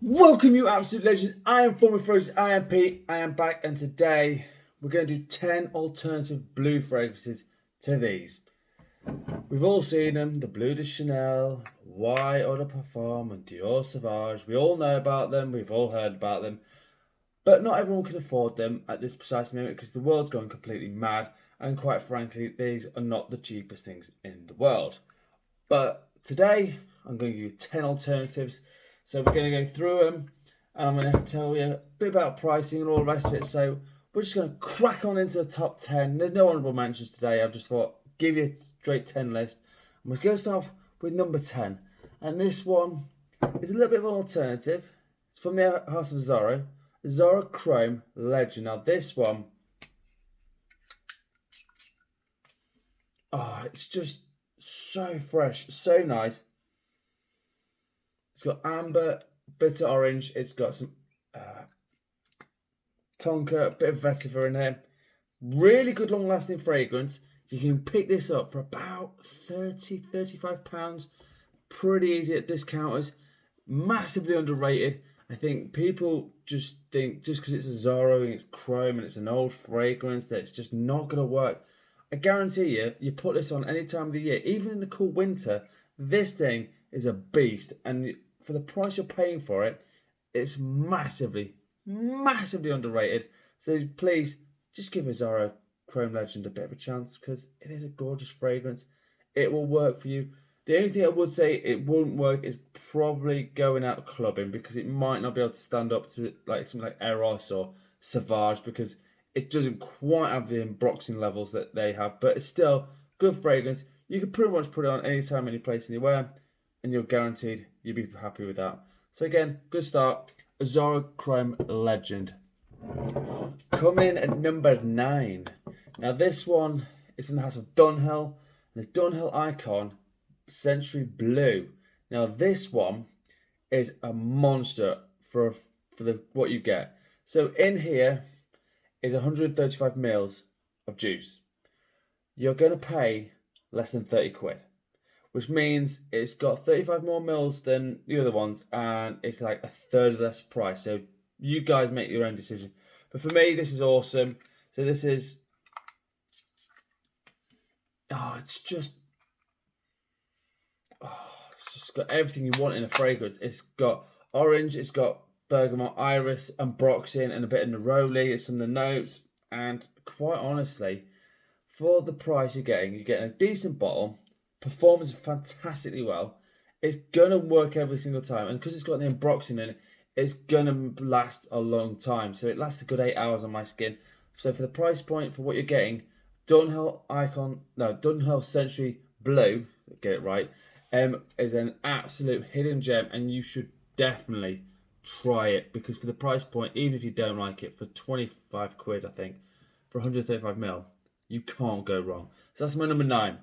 Welcome, you absolute legend. I am former Frozen. I am Pete. I am back, and today we're going to do 10 alternative blue fragrances to these. We've all seen them: the Bleu de Chanel, White Eau de Parfum, and Dior Sauvage. We all know about them. We've all heard about them, but not everyone can afford them at this precise moment because the world's gone completely mad. And quite frankly, these are not the cheapest things in the world. But today, I'm going to give you 10 alternatives. So we're going to go through them, and I'm going to tell you a bit about pricing and all the rest of it. So we're just going to crack on into the top 10. There's no honourable mentions today. I've just thought, give you a straight 10 list. And we're going to start with number 10. And this one is a little bit of an alternative. It's from the house of Zara. Zara Chrome Legend. Now this one, it's just so fresh, so nice. It's got amber, bitter orange. It's got some tonka, a bit of vetiver in here. Really good long lasting fragrance. You can pick this up for about £35. Pretty easy at discounters. Massively underrated. I think people just think just because it's a Zara and it's chrome and it's an old fragrance that it's just not going to work. I guarantee you put this on any time of the year, even in the cool winter, this thing is a beast. And for the price you're paying for it, it's massively underrated. So please, just give a Zara Chrome Legend a bit of a chance because it is a gorgeous fragrance. It will work for you. The only thing I would say it wouldn't work is probably going out clubbing because it might not be able to stand up to like something like Eros or Sauvage because it doesn't quite have the unboxing levels that they have, but it's still good fragrance. You can pretty much put it on anytime, any place, anywhere, and you're guaranteed you'll be happy with that. So again, good start. Zara Chrome Legend. Coming in at number 9. Now this one is from the house of Dunhill, and it's Dunhill Icon Century Blue. Now this one is a monster for what you get. So in here is 135 mils of juice. You're going to pay less than 30 quid, which means it's got 35 more mils than the other ones, and it's like a third less price. So you guys make your own decision. But for me, this is awesome. So this is, it's just got everything you want in a fragrance. It's got orange, it's got bergamot, iris, and broxine, and a bit of neroli. It's some of the notes, and quite honestly, for the price you're getting a decent bottle. Performs fantastically well. It's gonna work every single time, and because it's got the broxine in it, it's gonna last a long time. So it lasts a good 8 hours on my skin. So for the price point for what you're getting, Dunhill Century Blue, get it right, is an absolute hidden gem, and you should definitely try it because for the price point, even if you don't like it, for 25 quid, I think, for 135 ml, you can't go wrong. So that's my number 9.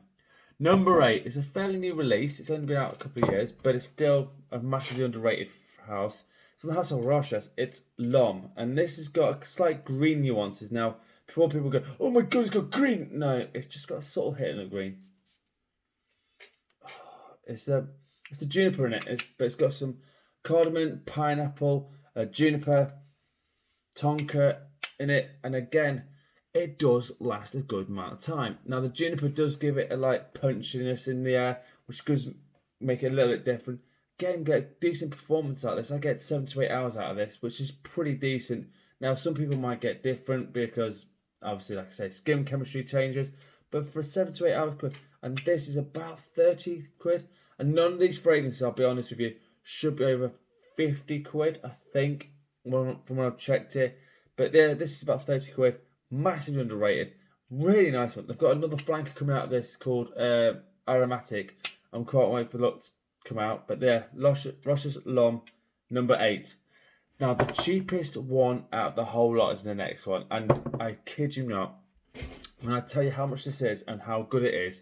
Number 8 is a fairly new release. It's only been out a couple of years, but it's still a massively underrated house. From the house of rochas, it's L'Homme, and this has got a slight green nuances. Now, before people go, oh my god, it's got green. No, it's just got a subtle hit of green. It's the juniper in it, but it's got some cardamom, pineapple, juniper, tonka in it, and again, it does last a good amount of time. Now the juniper does give it a light punchiness in the air, which does make it a little bit different. Again, get a decent performance out of this. I get 7 to 8 hours out of this, which is pretty decent. Now some people might get different because obviously, like I say, skin chemistry changes. But for 7 to 8 hours quid, and this is about 30 quid. And none of these fragrances, I'll be honest with you, should be over 50 quid, I think, from when I've checked it. But yeah, this is about 30 quid. Massively underrated. Really nice one. They've got another flanker coming out of this called Aromatic. I'm quite waiting for the look to come out. But yeah, Rochas L'Homme, number 8. Now, the cheapest one out of the whole lot is the next one. And I kid you not, when I tell you how much this is and how good it is,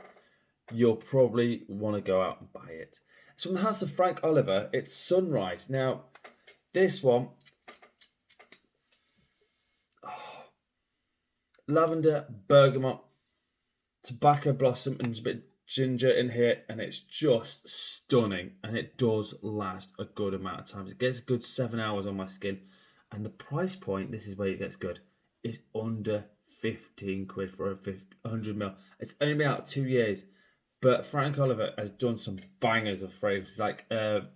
you'll probably want to go out and buy it. It's from the house of Frank Oliver. It's Sunrise. Now, this one, lavender, bergamot, tobacco blossom, and a bit ginger in here, and it's just stunning, and it does last a good amount of time. It gets a good 7 hours on my skin, and the price point, this is where it gets good, is under 15 quid for a 100ml. It's only been out 2 years, but Frank Oliver has done some bangers of fragrances like Oud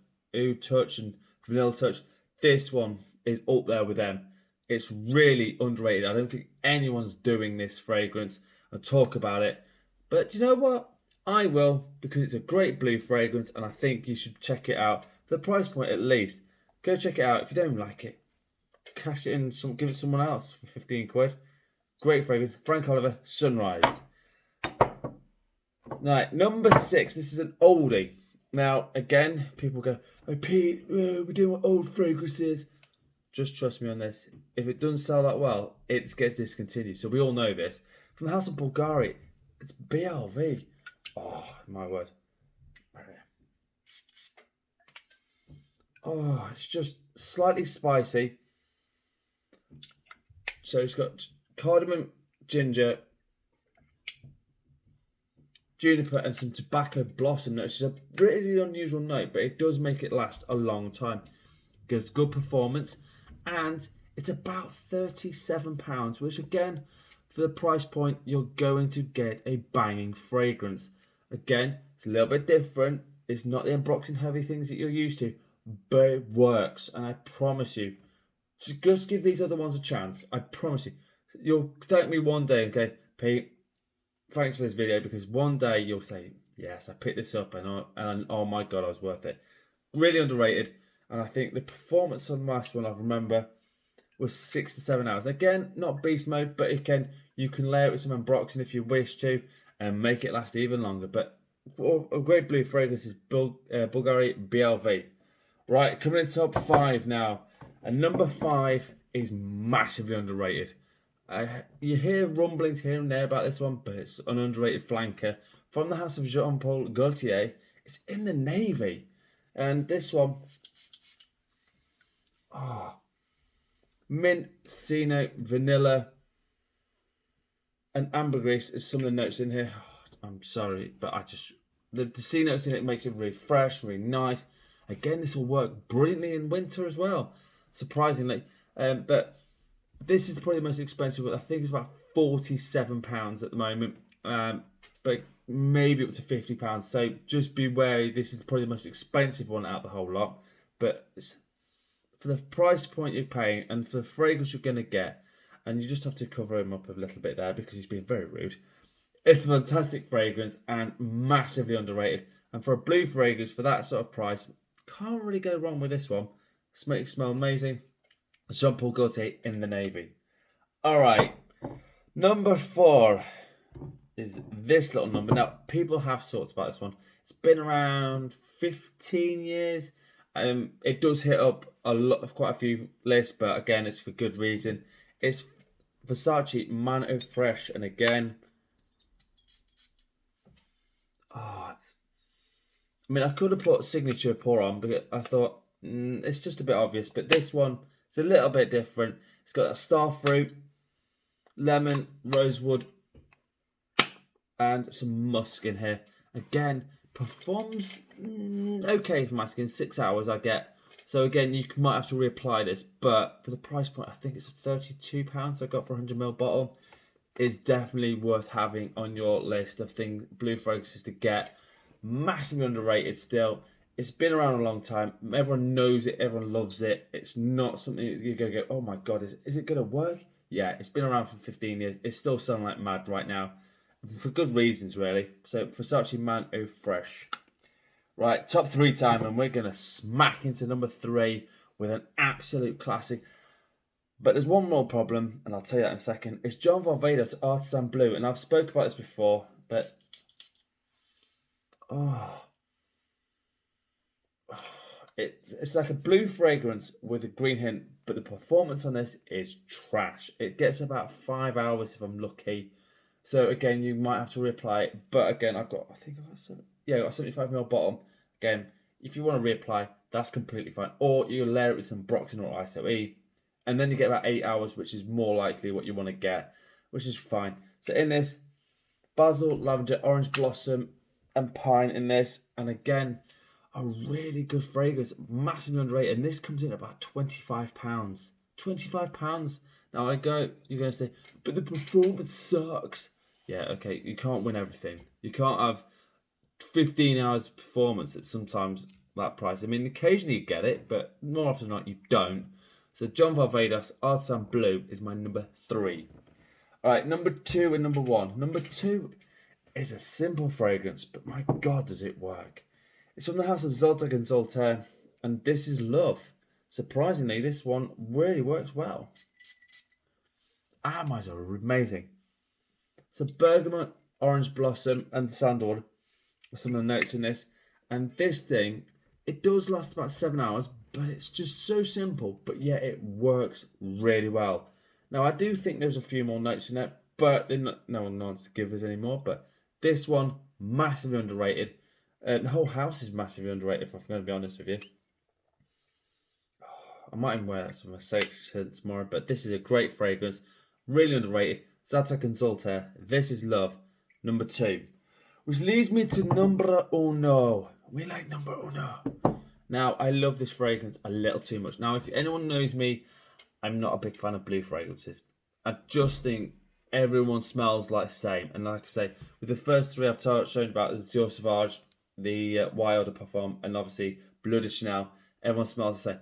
Touch and Vanilla Touch. This one is up there with them. It's really underrated. I don't think anyone's doing this fragrance and talk about it. But you know what? I will, because it's a great blue fragrance, and I think you should check it out. For the price point at least, go check it out. If you don't like it, cash it in, give it to someone else for 15 quid. Great fragrance. Frank Oliver, Sunrise. Right, number 6. This is an oldie. Now, again, people go, oh, Pete, we're doing old fragrances. Just trust me on this. If it doesn't sell that well, it gets discontinued. So we all know this. From the house of Bulgari, it's BLV. Oh, my word. Oh, it's just slightly spicy. So it's got cardamom, ginger, juniper, and some tobacco blossom notes. It's a really unusual note, but it does make it last a long time. It gives good performance, and it's about £37, which again, for the price point, you're going to get a banging fragrance. Again, it's a little bit different. It's not the unboxing heavy things that you're used to, but it works, and I promise you, just give these other ones a chance. I promise you. You'll thank me one day, okay, Pete, thanks for this video, because one day you'll say, yes, I picked this up, and oh my God, I was worth it. Really underrated, and I think the performance on the last one, I remember, was 6 to 7 hours. Again, not beast mode, but again, you can layer it with some unboxing if you wish to, and make it last even longer. But for a great blue fragrance is Bulgari BLV. Right, coming in top 5 now. And number 5 is massively underrated. You hear rumblings here and there about this one, but it's an underrated flanker. From the house of Jean-Paul Gaultier, it's in the navy. And this one, mint, C note, vanilla, and ambergris is some of the notes in here. I'm sorry, but the C notes in it makes it really fresh, really nice. Again, this will work brilliantly in winter as well, surprisingly. But this is probably the most expensive one. I think it's about £47 at the moment, but maybe up to £50. So just be wary. This is probably the most expensive one out of the whole lot. But for the price point you're paying and for the fragrance you're going to get, and you just have to cover him up a little bit there because he's being very rude. It's a fantastic fragrance and massively underrated. And for a blue fragrance for that sort of price, can't really go wrong with this one. This makes it smell amazing. Jean-Paul Gaultier in the navy. All right, number 4 is this little number. Now, people have thoughts about this one. It's been around 15 years. It does hit up quite a few lists, but again, it's for good reason. It's Versace Man Fresh, and again, I mean, I could have put signature pour on, but I thought it's just a bit obvious. But this one, it's a little bit different. It's got a star fruit, lemon, rosewood, and some musk in here. Again, performs okay for my skin. 6 hours I get. So again, you might have to reapply this, but for the price point, I think it's £32 I got for a 100ml bottle. Is definitely worth having on your list of blue fragrances to get. Massively underrated still. It's been around a long time. Everyone knows it. Everyone loves it. It's not something that you're going to go, oh my God, is it going to work? Yeah, it's been around for 15 years. It's still selling like mad right now. For good reasons, really. So, Versace Man Eau Fresh. Right, top 3 time, and we're going to smack into number 3 with an absolute classic. But there's one more problem, and I'll tell you that in a second. It's John Varvatos Artisan Blue, and I've spoke about this before, but it's like a blue fragrance with a green hint, but the performance on this is trash. It gets about 5 hours if I'm lucky. So again, you might have to reapply it. But again, I got a 75ml bottom. Again, if you want to reapply, that's completely fine. Or you layer it with some Broxton or ISOE. And then you get about 8 hours, which is more likely what you want to get, which is fine. So in this, basil, lavender, orange blossom, and pine in this. And again, a really good fragrance, massively underrated. And this comes in at about £25. £25. Now you're going to say, but the performance sucks. Yeah, okay, you can't win everything. You can't have 15 hours performance at sometimes that price. I mean, occasionally you get it, but more often than not, you don't. So John Varvatos Artisan Bleu is my number 3. All right, number 2 and number 1. Number 2 is a simple fragrance, but my God, does it work. It's from the house of Zadig and Voltaire, and this is Love. Surprisingly, this one really works well. Aromatics are amazing. So bergamot, orange blossom, and sandalwood are some of the notes in this. And this thing, it does last about 7 hours, but it's just so simple, but yet it works really well. Now, I do think there's a few more notes in it, but no one wants to give us any more. But this one, massively underrated. The whole house is massively underrated, if I'm going to be honest with you. I might even wear that for my selection tomorrow, but this is a great fragrance, really underrated. Zadig and Voltaire, This is Love, number 2. Which leads me to number uno. We like number uno. Now, I love this fragrance a little too much. Now, if anyone knows me, I'm not a big fan of blue fragrances. I just think everyone smells like the same. And like I say, with the first 3 I've shown about, the dior sauvage, the Wild de Parfum, and obviously Bleu de Chanel, everyone smells the same.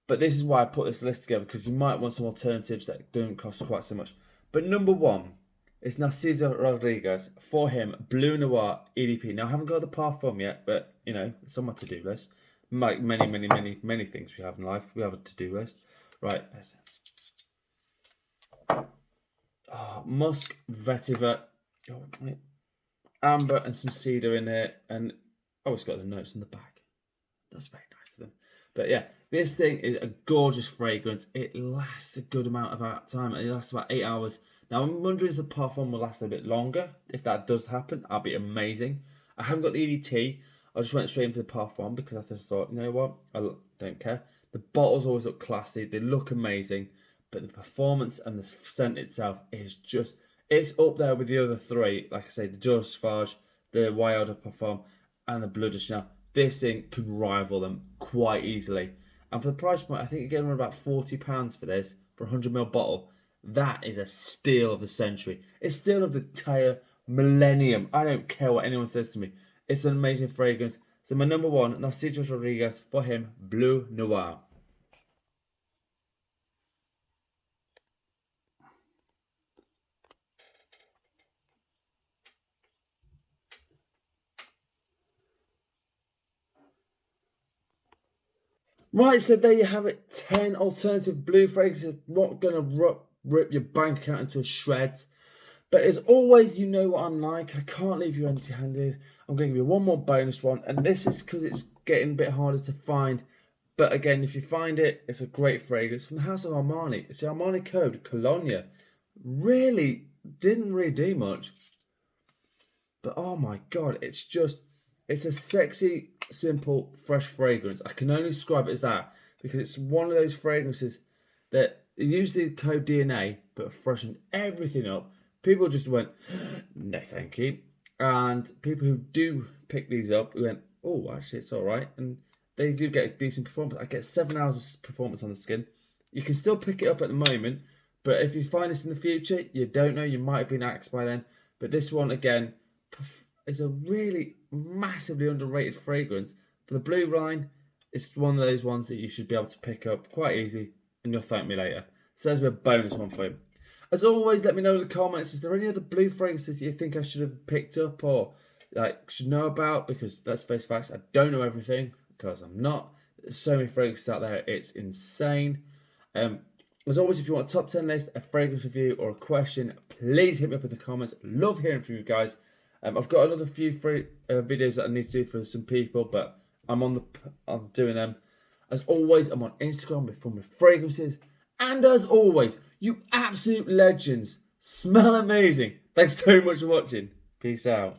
But this is why I put this list together, because you might want some alternatives that don't cost quite so much. But number 1 is Narciso Rodriguez, For Him, Bleu Noir EDP. Now, I haven't got the Parfum yet, but, you know, it's on my to-do list. Like many things we have in life, we have a to-do list. Right. Musk, vetiver, amber, and some cedar in here. And it's got the notes in the back. That's very nice of them. But yeah, this thing is a gorgeous fragrance. It lasts a good amount of time. It lasts about 8 hours. Now, I'm wondering if the Parfum will last a bit longer. If that does happen, that'll be amazing. I haven't got the EDT. I just went straight into the Parfum because I just thought, you know what? I don't care. The bottles always look classy. They look amazing. But the performance and the scent itself is just... It's up there with the other 3. Like I say, the dior sauvage, the Wild de Parfum, and the Bleu de Chanel. This thing can rival them quite easily. And for the price point, I think you're getting about £40 for this, for a 100ml bottle. That is a steal of the century. It's steal of the entire millennium. I don't care what anyone says to me. It's an amazing fragrance. So my number 1, Narciso Rodriguez, For Him, Bleu Noir. Right, so there you have it. 10 alternative blue fragrances. Not going to rip your bank account into shreds. But as always, you know what I'm like. I can't leave you empty-handed. I'm going to give you one more bonus one. And this is because it's getting a bit harder to find. But again, if you find it, it's a great fragrance. From the house of Armani. It's the Armani Code, Colonia. Didn't really do much. But oh my God, it's a sexy, simple, fresh fragrance. I can only describe it as that because it's one of those fragrances that usually code DNA, but freshened everything up. People just went, no, thank you. And people who do pick these up, went, oh, actually, it's all right. And they do get a decent performance. I get 7 hours of performance on the skin. You can still pick it up at the moment, but if you find this in the future, you don't know. You might have been axed by then. But this one, again, is a really massively underrated fragrance. For the blue line, it's one of those ones that you should be able to pick up quite easy, and you'll thank me later. So there's a bonus one for you. As always, let me know in the comments, is there any other blue fragrances that you think I should have picked up or should know about? Because let's face facts, I don't know everything because I'm not. There's so many fragrances out there, it's insane. As always, if you want a top 10 list, a fragrance review or a question, please hit me up in the comments. Love hearing from you guys. I've got another few videos that I need to do for some people, but I'm doing them. As always, I'm on Instagram with fun with fragrances. And as always, you absolute legends, smell amazing. Thanks so much for watching. Peace out.